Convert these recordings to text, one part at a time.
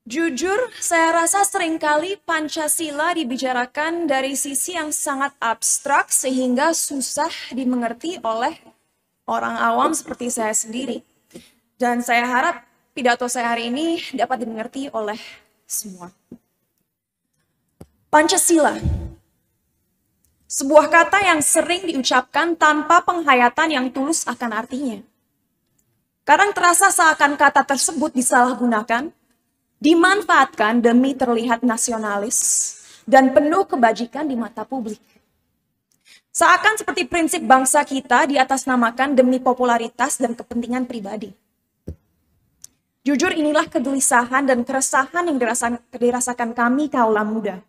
Jujur, saya rasa seringkali Pancasila dibicarakan dari sisi yang sangat abstrak sehingga susah dimengerti oleh orang awam seperti saya sendiri. Dan saya harap pidato saya hari ini dapat dimengerti oleh semua. Pancasila, sebuah kata yang sering diucapkan tanpa penghayatan yang tulus akan artinya. Kadang terasa seakan kata tersebut disalahgunakan, dimanfaatkan demi terlihat nasionalis dan penuh kebajikan di mata publik. Seakan seperti prinsip bangsa kita diatasnamakan demi popularitas dan kepentingan pribadi. Jujur, inilah kegelisahan dan keresahan yang dirasakan kami kaula muda.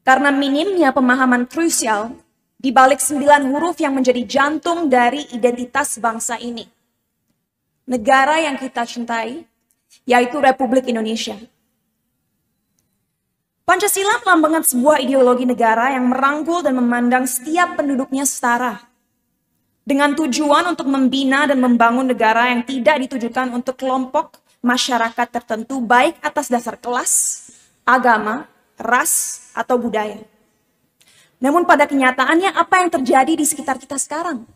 Karena minimnya pemahaman krusial di balik 9 huruf yang menjadi jantung dari identitas bangsa ini. Negara yang kita cintai, yaitu Republik Indonesia. Pancasila melambangkan sebuah ideologi negara yang merangkul dan memandang setiap penduduknya setara, dengan tujuan untuk membina dan membangun negara yang tidak ditujukan untuk kelompok masyarakat tertentu, baik atas dasar kelas, agama, ras, atau budaya. Namun pada kenyataannya apa yang terjadi di sekitar kita sekarang?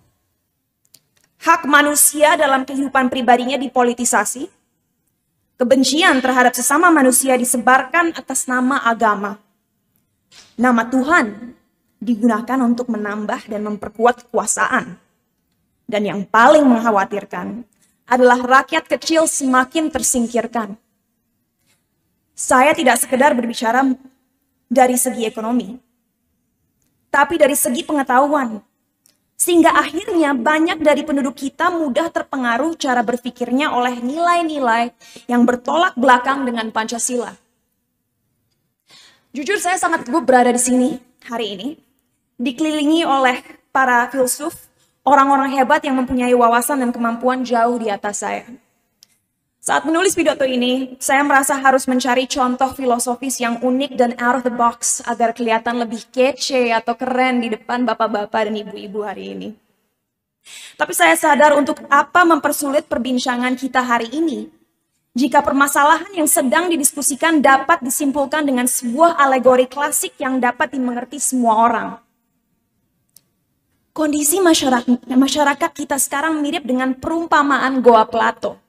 Hak manusia dalam kehidupan pribadinya dipolitisasi, kebencian terhadap sesama manusia disebarkan atas nama agama. Nama Tuhan digunakan untuk menambah dan memperkuat kekuasaan. Dan yang paling mengkhawatirkan adalah rakyat kecil semakin tersingkirkan. Saya tidak sekedar berbicara dari segi ekonomi, tapi dari segi pengetahuan. Sehingga akhirnya banyak dari penduduk kita mudah terpengaruh cara berpikirnya oleh nilai-nilai yang bertolak belakang dengan Pancasila. Jujur, saya sangat gugup berada di sini hari ini, dikelilingi oleh para filsuf, orang-orang hebat yang mempunyai wawasan dan kemampuan jauh di atas saya. Saat menulis pidato ini, saya merasa harus mencari contoh filosofis yang unik dan out of the box agar kelihatan lebih kece atau keren di depan bapak-bapak dan ibu-ibu hari ini. Tapi saya sadar untuk apa mempersulit perbincangan kita hari ini jika permasalahan yang sedang didiskusikan dapat disimpulkan dengan sebuah alegori klasik yang dapat dimengerti semua orang. Kondisi masyarakat kita sekarang mirip dengan perumpamaan Goa Plato.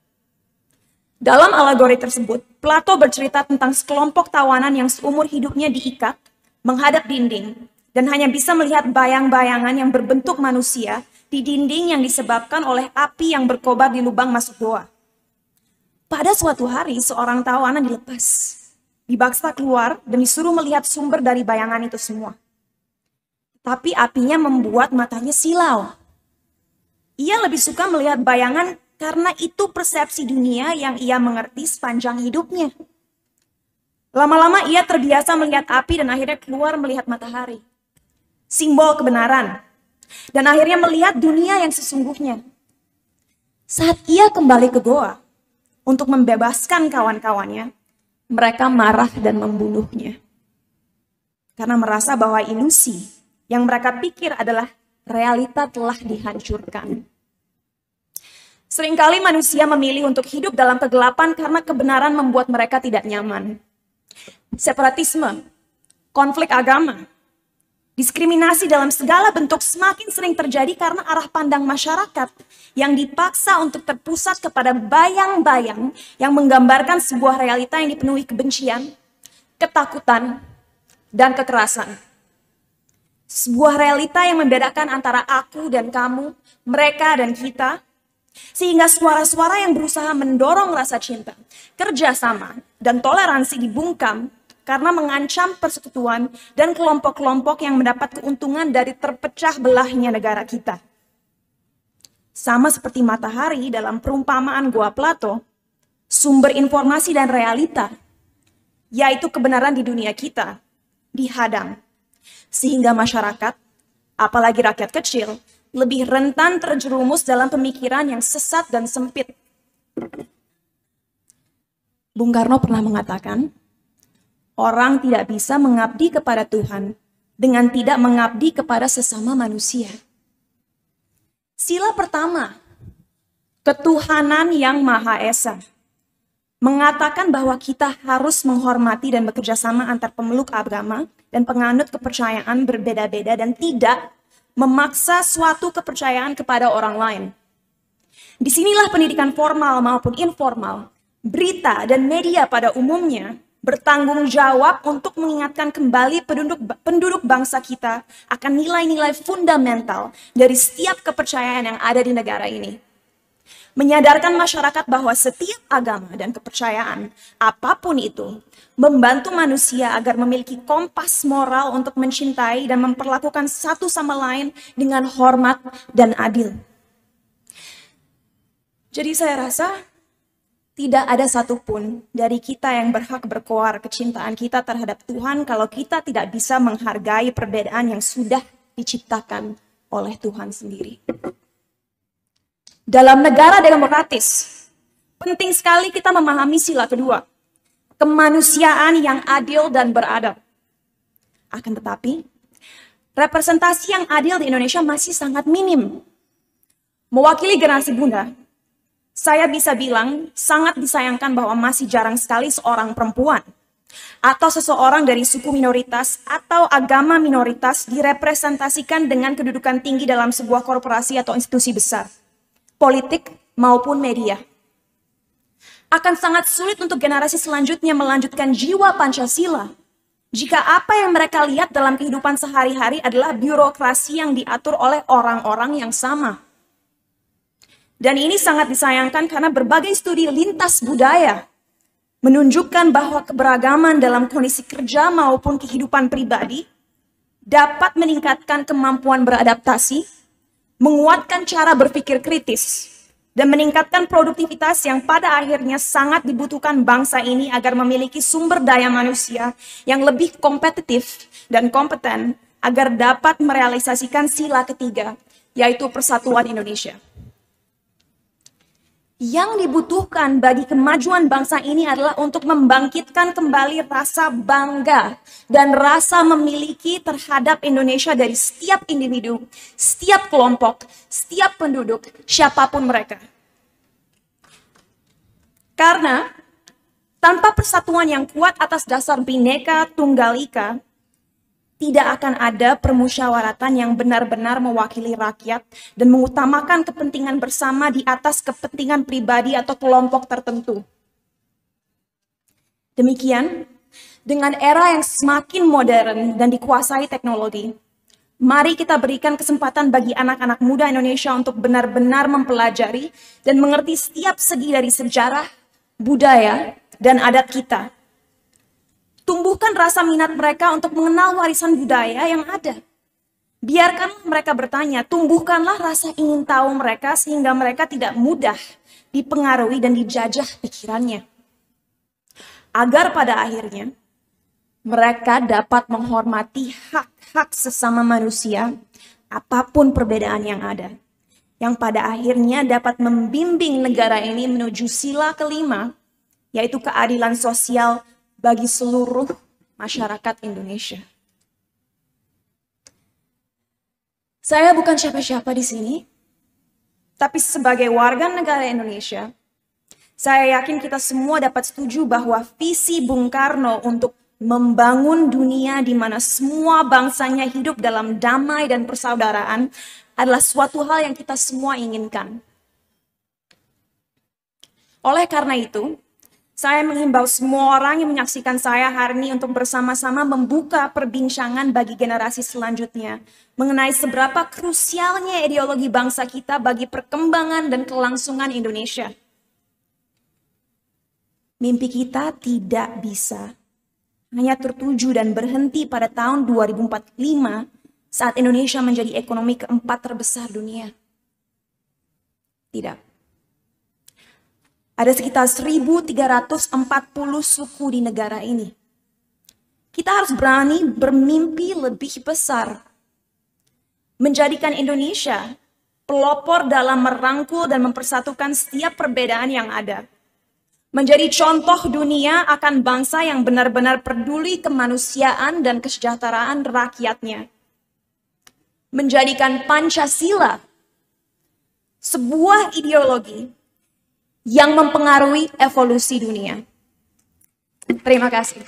Dalam alegori tersebut, Plato bercerita tentang sekelompok tawanan yang seumur hidupnya diikat, menghadap dinding, dan hanya bisa melihat bayang-bayangan yang berbentuk manusia di dinding yang disebabkan oleh api yang berkobar di lubang masuk goa. Pada suatu hari, seorang tawanan dilepas, dibaksa keluar, dan disuruh melihat sumber dari bayangan itu semua. Tapi apinya membuat matanya silau. Ia lebih suka melihat bayangan karena itu persepsi dunia yang ia mengerti sepanjang hidupnya. Lama-lama ia terbiasa melihat api dan akhirnya keluar melihat matahari. Simbol kebenaran. Dan akhirnya melihat dunia yang sesungguhnya. Saat ia kembali ke goa untuk membebaskan kawan-kawannya, mereka marah dan membunuhnya. Karena merasa bahwa ilusi yang mereka pikir adalah realita telah dihancurkan. Seringkali manusia memilih untuk hidup dalam kegelapan karena kebenaran membuat mereka tidak nyaman. Separatisme, konflik agama, diskriminasi dalam segala bentuk semakin sering terjadi karena arah pandang masyarakat yang dipaksa untuk terpusat kepada bayang-bayang yang menggambarkan sebuah realita yang dipenuhi kebencian, ketakutan, dan kekerasan. Sebuah realita yang membedakan antara aku dan kamu, mereka dan kita, sehingga suara-suara yang berusaha mendorong rasa cinta, kerjasama, dan toleransi dibungkam karena mengancam persekutuan dan kelompok-kelompok yang mendapat keuntungan dari terpecah belahnya negara kita. Sama seperti matahari dalam perumpamaan Goa Plato, sumber informasi dan realita, yaitu kebenaran di dunia kita, dihadang. Sehingga masyarakat, apalagi rakyat kecil, lebih rentan terjerumus dalam pemikiran yang sesat dan sempit. Bung Karno pernah mengatakan, orang tidak bisa mengabdi kepada Tuhan dengan tidak mengabdi kepada sesama manusia. Sila pertama, ketuhanan yang Maha Esa. mengatakan bahwa kita harus menghormati dan bekerja sama antar pemeluk agama dan penganut kepercayaan berbeda-beda dan tidak memaksa suatu kepercayaan kepada orang lain. Disinilah pendidikan formal maupun informal, berita dan media pada umumnya bertanggung jawab untuk mengingatkan kembali penduduk bangsa kita akan nilai-nilai fundamental dari setiap kepercayaan yang ada di negara ini. Menyadarkan masyarakat bahwa setiap agama dan kepercayaan, apapun itu, membantu manusia agar memiliki kompas moral untuk mencintai dan memperlakukan satu sama lain dengan hormat dan adil. Jadi saya rasa tidak ada satupun dari kita yang berhak berkoar kecintaan kita terhadap Tuhan kalau kita tidak bisa menghargai perbedaan yang sudah diciptakan oleh Tuhan sendiri. Dalam negara demokratis, penting sekali kita memahami sila kedua, kemanusiaan yang adil dan beradab. Akan tetapi, representasi yang adil di Indonesia masih sangat minim. Mewakili generasi Bunda, saya bisa bilang sangat disayangkan bahwa masih jarang sekali seorang perempuan atau seseorang dari suku minoritas atau agama minoritas direpresentasikan dengan kedudukan tinggi dalam sebuah korporasi atau institusi besar, politik maupun media. Akan sangat sulit untuk generasi selanjutnya melanjutkan jiwa Pancasila jika apa yang mereka lihat dalam kehidupan sehari-hari adalah birokrasi yang diatur oleh orang-orang yang sama. Dan ini sangat disayangkan karena berbagai studi lintas budaya menunjukkan bahwa keberagaman dalam kondisi kerja maupun kehidupan pribadi dapat meningkatkan kemampuan beradaptasi, menguatkan cara berpikir kritis, dan meningkatkan produktivitas yang pada akhirnya sangat dibutuhkan bangsa ini agar memiliki sumber daya manusia yang lebih kompetitif dan kompeten agar dapat merealisasikan sila ketiga, yaitu persatuan Indonesia. Yang dibutuhkan bagi kemajuan bangsa ini adalah untuk membangkitkan kembali rasa bangga dan rasa memiliki terhadap Indonesia dari setiap individu, setiap kelompok, setiap penduduk, siapapun mereka. Karena tanpa persatuan yang kuat atas dasar Bhinneka Tunggal Ika, tidak akan ada permusyawaratan yang benar-benar mewakili rakyat dan mengutamakan kepentingan bersama di atas kepentingan pribadi atau kelompok tertentu. Demikian, dengan era yang semakin modern dan dikuasai teknologi, mari kita berikan kesempatan bagi anak-anak muda Indonesia untuk benar-benar mempelajari dan mengerti setiap segi dari sejarah, budaya, dan adat kita. Tumbuhkan rasa minat mereka untuk mengenal warisan budaya yang ada. Biarkanlah mereka bertanya, tumbuhkanlah rasa ingin tahu mereka sehingga mereka tidak mudah dipengaruhi dan dijajah pikirannya. Agar pada akhirnya mereka dapat menghormati hak-hak sesama manusia, apapun perbedaan yang ada. Yang pada akhirnya dapat membimbing negara ini menuju sila kelima, yaitu keadilan sosial bagi seluruh masyarakat Indonesia. Saya bukan siapa-siapa di sini, tapi sebagai warga negara Indonesia, saya yakin kita semua dapat setuju bahwa visi Bung Karno untuk membangun dunia di mana semua bangsanya hidup dalam damai dan persaudaraan adalah suatu hal yang kita semua inginkan. Oleh karena itu, saya menghimbau semua orang yang menyaksikan saya hari ini untuk bersama-sama membuka perbincangan bagi generasi selanjutnya mengenai seberapa krusialnya ideologi bangsa kita bagi perkembangan dan kelangsungan Indonesia. Mimpi kita tidak bisa hanya tertuju dan berhenti pada tahun 2045 saat Indonesia menjadi ekonomi keempat terbesar dunia. Tidak. Ada sekitar 1.340 suku di negara ini. Kita harus berani bermimpi lebih besar. Menjadikan Indonesia pelopor dalam merangkul dan mempersatukan setiap perbedaan yang ada. Menjadi contoh dunia akan bangsa yang benar-benar peduli kemanusiaan dan kesejahteraan rakyatnya. Menjadikan Pancasila sebuah ideologi yang mempengaruhi evolusi dunia. Terima kasih.